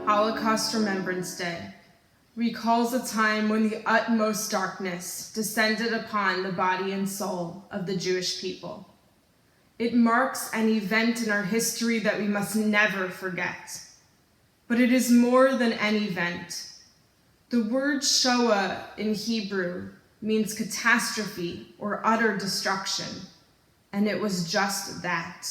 Holocaust Remembrance Day recalls a time when the utmost darkness descended upon the body and soul of the Jewish people. It marks an event in our history that we must never forget. But it is more than an event. The word Shoah in Hebrew means catastrophe or utter destruction, and it was just that.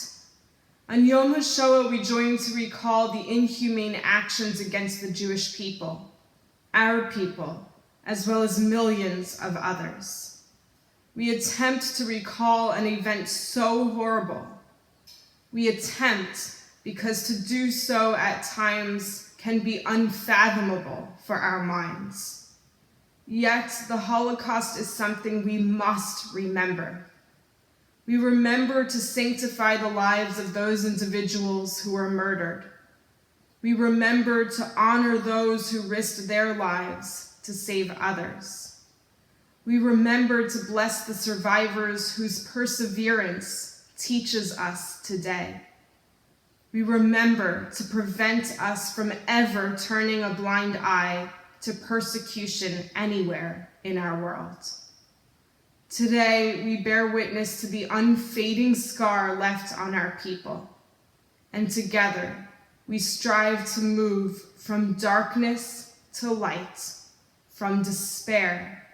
On Yom HaShoah, we join to recall the inhumane actions against the Jewish people, our people, as well as millions of others. We attempt to recall an event so horrible. We attempt because to do so at times can be unfathomable for our minds. Yet the Holocaust is something we must remember. We remember to sanctify the lives of those individuals who were murdered. We remember to honor those who risked their lives to save others. We remember to bless the survivors whose perseverance teaches us today. We remember to prevent us from ever turning a blind eye to persecution anywhere in our world. Today, we bear witness to the unfading scar left on our people, and together, we strive to move from darkness to light, from despair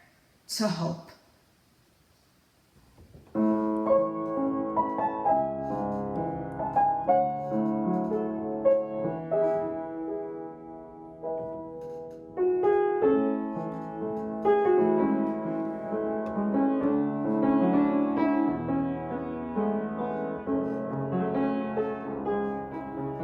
to hope.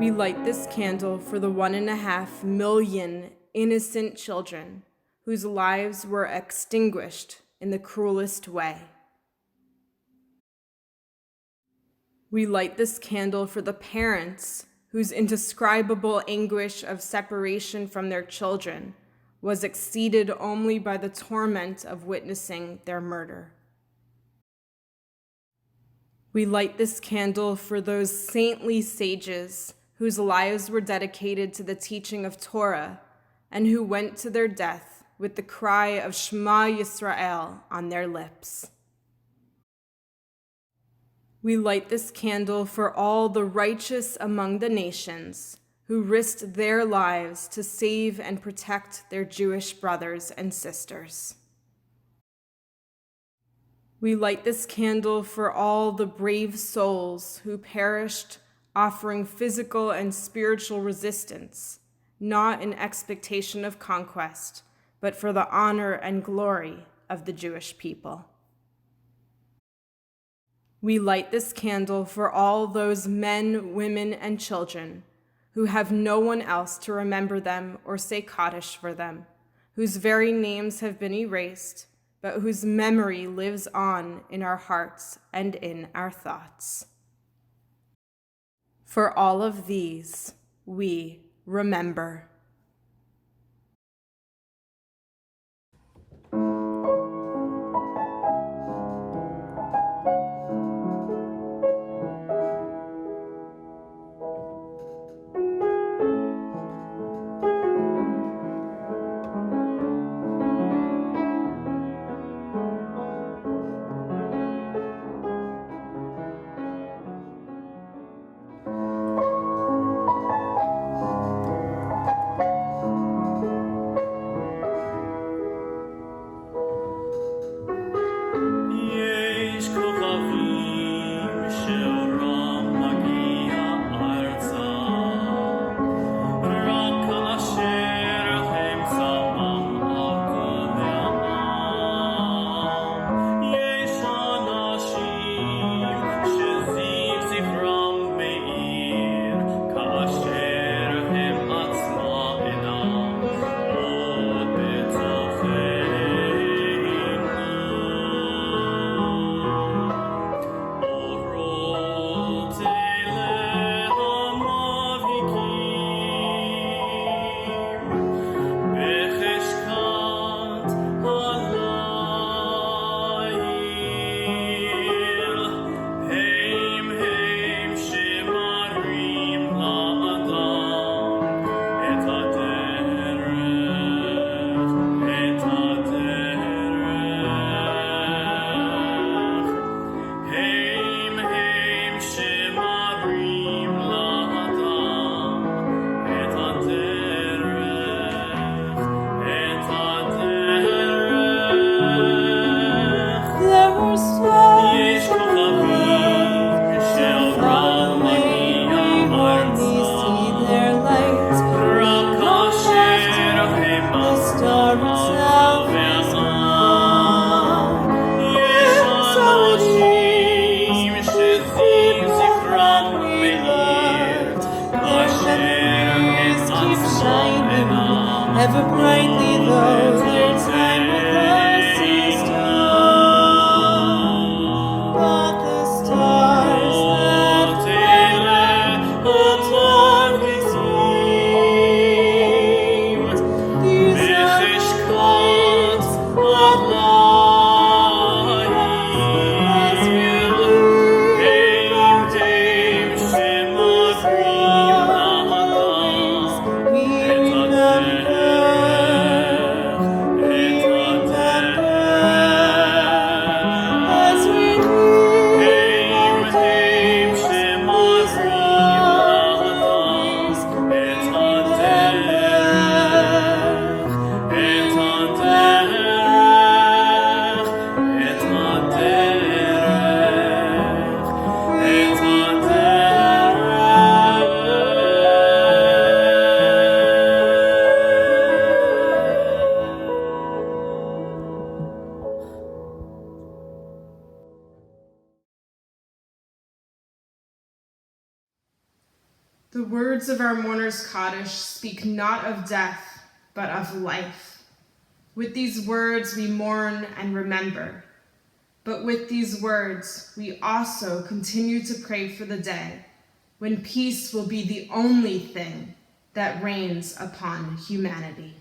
We light this candle for the 1.5 million innocent children whose lives were extinguished in the cruelest way. We light this candle for the parents whose indescribable anguish of separation from their children was exceeded only by the torment of witnessing their murder. We light this candle for those saintly sages whose lives were dedicated to the teaching of Torah and who went to their death with the cry of Shema Yisrael on their lips. We light this candle for all the righteous among the nations who risked their lives to save and protect their Jewish brothers and sisters. We light this candle for all the brave souls who perished offering physical and spiritual resistance, not in expectation of conquest, but for the honor and glory of the Jewish people. We light this candle for all those men, women, and children who have no one else to remember them or say Kaddish for them, whose very names have been erased, but whose memory lives on in our hearts and in our thoughts. For all of these, we remember. ever brightly though their time with us is done. But the stars that brighten the darkest beams, these are the lights that light as we live our days always. We remember, as we live our days always. The words of our mourner's Kaddish speak not of death, but of life. With these words we mourn and remember. But with these words, we also continue to pray for the day when peace will be the only thing that reigns upon humanity.